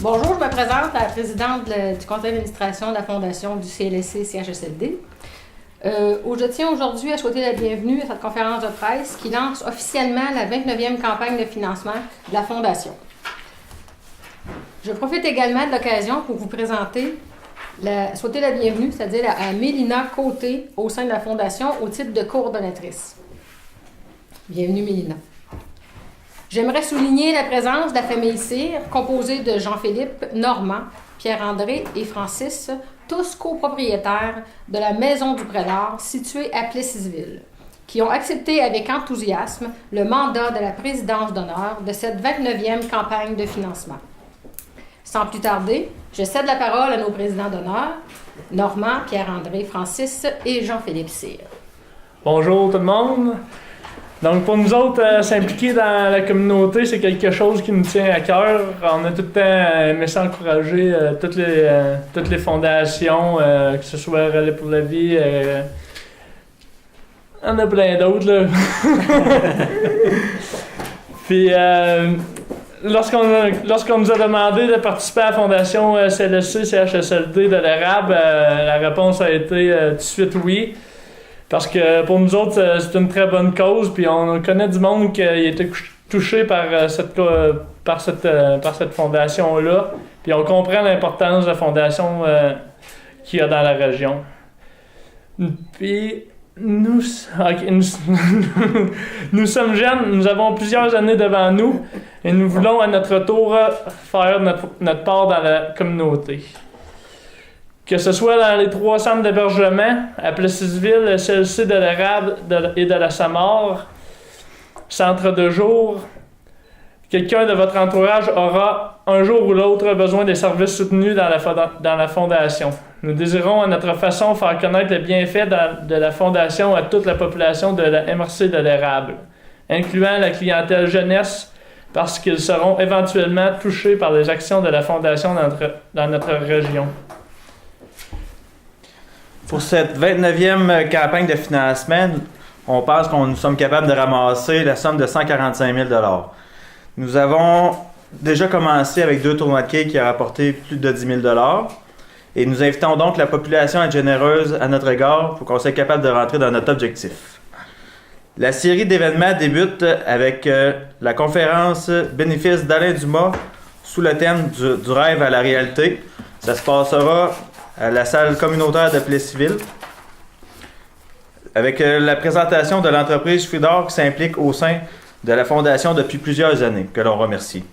Bonjour, je me présente, la présidente du conseil d'administration de la fondation du CLSC-CHSLD. Je tiens aujourd'hui à souhaiter la bienvenue à cette conférence de presse qui lance officiellement la 29e campagne de financement de la fondation. Je profite également de l'occasion pour vous présenter, souhaiter la bienvenue, c'est-à-dire à Mélina Côté au sein de la fondation au titre de coordonnatrice. Bienvenue Mélina. J'aimerais souligner la présence de la famille Cyr, composée de Jean-Philippe, Normand, Pierre-André et Francis, tous copropriétaires de la Maison du Prélat située à Plessisville, qui ont accepté avec enthousiasme le mandat de la présidence d'honneur de cette 29e campagne de financement. Sans plus tarder, je cède la parole à nos présidents d'honneur, Normand, Pierre-André, Francis et Jean-Philippe Cyr. Bonjour tout le monde. Donc pour nous autres, s'impliquer dans la communauté, c'est quelque chose qui nous tient à cœur. On a tout le temps aimé s'encourager toutes les fondations, que ce soit Relais pour la vie, il y en a plein d'autres là. Puis lorsqu'on nous a demandé de participer à la fondation CLSC-CHSLD de l'érable, la réponse a été tout de suite oui. Parce que pour nous autres, c'est une très bonne cause, puis on connaît du monde qui a été touché par cette fondation-là, puis on comprend l'importance de la fondation qu'il y a dans la région. Puis nous sommes jeunes, nous avons plusieurs années devant nous, et nous voulons à notre tour faire notre part dans la communauté. Que ce soit dans les 3 centres d'hébergement, à Plessisville, le CLC de l'Érable et de la Samar, centre de jour, quelqu'un de votre entourage aura un jour ou l'autre besoin des services soutenus dans la fondation. Nous désirons à notre façon faire connaître les bienfaits de la fondation à toute la population de la MRC de l'Érable, incluant la clientèle jeunesse, parce qu'ils seront éventuellement touchés par les actions de la fondation dans notre région. Pour cette 29e campagne de financement, on pense que nous sommes capables de ramasser la somme de 145 000 $. Nous avons déjà commencé avec 2 tournois de quilles qui ont rapporté plus de 10 000 $. Et nous invitons donc la population à être généreuse à notre égard pour qu'on soit capable de rentrer dans notre objectif. La série d'événements débute avec la conférence bénéfice d'Alain Dumas sous le thème du rêve à la réalité. Ça se passera à la salle communautaire de Plessisville, avec la présentation de l'entreprise Fridor qui s'implique au sein de la Fondation depuis plusieurs années, que l'on remercie.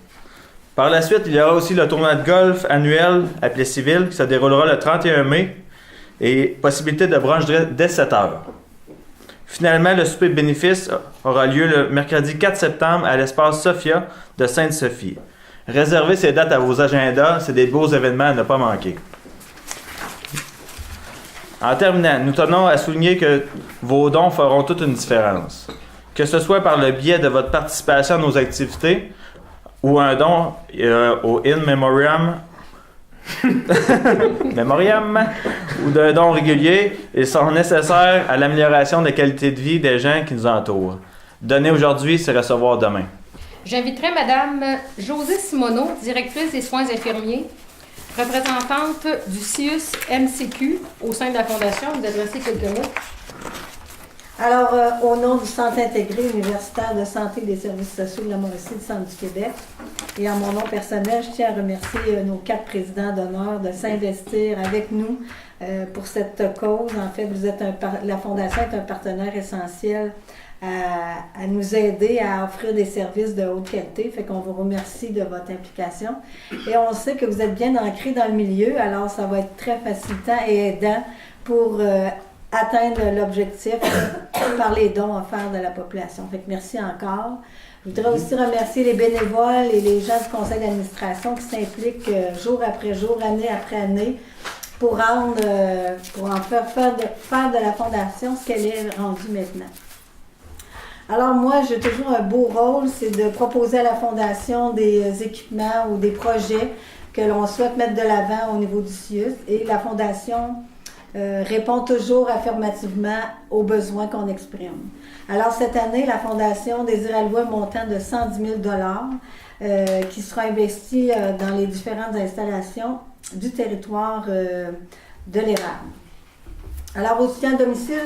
Par la suite, il y aura aussi le tournoi de golf annuel à Plessisville qui se déroulera le 31 mai et possibilité de brunch dès 7 h. Finalement, le souper de bénéfice aura lieu le mercredi 4 septembre à l'espace Sophia de Sainte-Sophie. Réservez ces dates à vos agendas, c'est des beaux événements à ne pas manquer. En terminant, nous tenons à souligner que vos dons feront toute une différence. Que ce soit par le biais de votre participation à nos activités ou un don au In Memoriam, ou d'un don régulier, ils sont nécessaires à l'amélioration de la qualité de vie des gens qui nous entourent. Donner aujourd'hui, c'est recevoir demain. J'inviterai Mme Josée Simoneau, directrice des soins infirmiers, représentante du CIUS MCQ au sein de la Fondation, vous adresser quelques mots. Alors, au nom du Centre intégré universitaire de santé et des services sociaux de la Mauricie du Centre du Québec, et en mon nom personnel, je tiens à remercier nos 4 présidents d'honneur de s'investir avec nous pour cette cause. En fait, la Fondation est un partenaire essentiel à nous aider à offrir des services de haute qualité. Fait qu'on vous remercie de votre implication. Et on sait que vous êtes bien ancrés dans le milieu, alors ça va être très facilitant et aidant pour atteindre l'objectif par les dons offerts de la population. Fait que merci encore. Je voudrais aussi remercier les bénévoles et les gens du conseil d'administration qui s'impliquent jour après jour, année après année, pour en faire de la Fondation ce qu'elle est rendue maintenant. Alors moi, j'ai toujours un beau rôle, c'est de proposer à la Fondation des équipements ou des projets que l'on souhaite mettre de l'avant au niveau du CIUS. Et la Fondation répond toujours affirmativement aux besoins qu'on exprime. Alors cette année, la Fondation désire allouer un montant de 110 000 qui sera investi dans les différentes installations du territoire de l'Érable. Alors au soutien à domicile,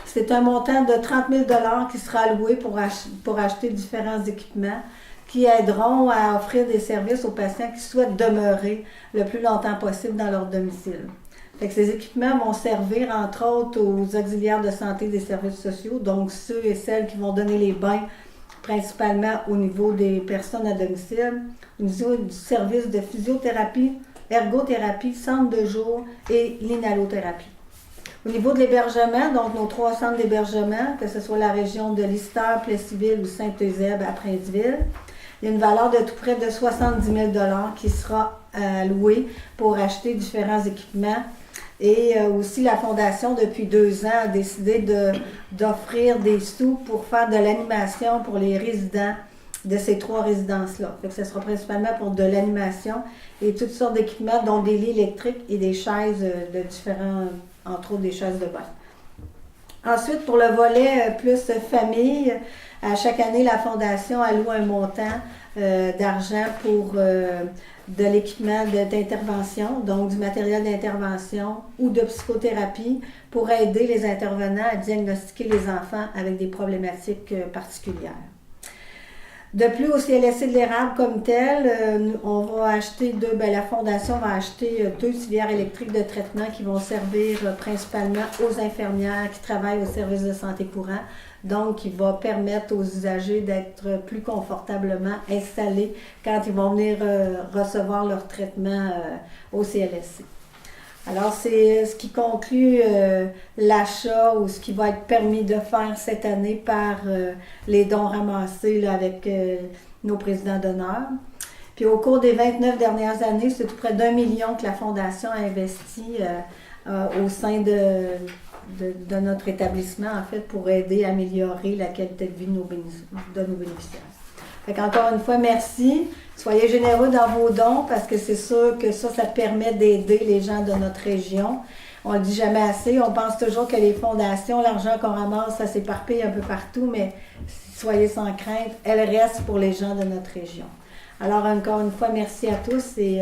c'est un montant de 30 000 qui sera alloué pour acheter différents équipements qui aideront à offrir des services aux patients qui souhaitent demeurer le plus longtemps possible dans leur domicile. Fait que ces équipements vont servir, entre autres, aux auxiliaires de santé des services sociaux, donc ceux et celles qui vont donner les bains, principalement au niveau des personnes à domicile, au niveau du service de physiothérapie, ergothérapie, centre de jour et l'inhalothérapie. Au niveau de l'hébergement, donc nos 3 centres d'hébergement, que ce soit la région de Lister, Plessisville ou Saint-Eusèbe à Princeville, il y a une valeur de tout près de 70 000 qui sera allouée pour acheter différents équipements. Et aussi, la Fondation, depuis 2 ans, a décidé d'offrir des sous pour faire de l'animation pour les résidents de ces 3 résidences-là. Fait que ce sera principalement pour de l'animation et toutes sortes d'équipements, dont des lits électriques et des chaises de différents, entre autres des chaises de bain. Ensuite, pour le volet plus famille, à chaque année, la Fondation alloue un montant d'argent pour de l'équipement d'intervention, donc du matériel d'intervention ou de psychothérapie pour aider les intervenants à diagnostiquer les enfants avec des problématiques particulières. De plus, au CLSC de l'Érable comme tel, on va acheter la Fondation va acheter 2 civières électriques de traitement qui vont servir principalement aux infirmières qui travaillent au service de santé courant, donc qui va permettre aux usagers d'être plus confortablement installés quand ils vont venir recevoir leur traitement au CLSC. Alors, c'est ce qui conclut l'achat ou ce qui va être permis de faire cette année par les dons ramassés là, avec nos présidents d'honneur. Puis au cours des 29 dernières années, c'est tout près d'1 million que la Fondation a investi au sein de notre établissement, en fait, pour aider à améliorer la qualité de vie de nos bénéficiaires. Fait qu'encore une fois, merci. Soyez généreux dans vos dons parce que c'est sûr que ça permet d'aider les gens de notre région. On ne le dit jamais assez. On pense toujours que les fondations, l'argent qu'on ramasse, ça s'éparpille un peu partout, mais soyez sans crainte, elles restent pour les gens de notre région. Alors, encore une fois, merci à tous et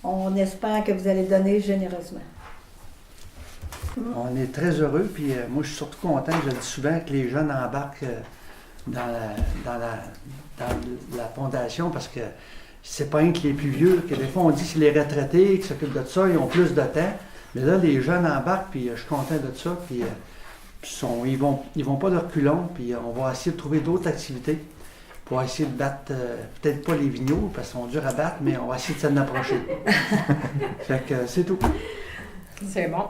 on espère que vous allez donner généreusement. On est très heureux, puis moi je suis surtout content, je le dis souvent, que les jeunes embarquent dans la fondation parce que c'est pas rien que les plus vieux, que des fois on dit que c'est les retraités qui s'occupent de ça, ils ont plus de temps, mais là les jeunes embarquent, puis je suis content de ça, puis ils vont pas de reculons, puis on va essayer de trouver d'autres activités pour essayer de battre, peut-être pas les vignobles parce qu'ils sont durs à battre, mais on va essayer de s'en approcher. Fait que c'est tout. C'est bon.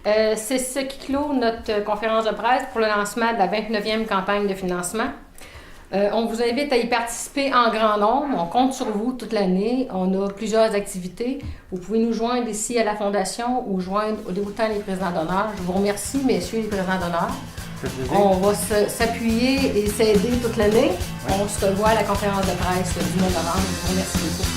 C'est ce qui clôt notre conférence de presse pour le lancement de la 29e campagne de financement. On vous invite à y participer en grand nombre. On compte sur vous toute l'année. On a plusieurs activités. Vous pouvez nous joindre ici à la Fondation ou joindre autant les présidents d'honneur. Je vous remercie, messieurs les présidents d'honneur. On va s'appuyer et s'aider toute l'année. On se revoit à la conférence de presse du mois de novembre. Je vous remercie beaucoup.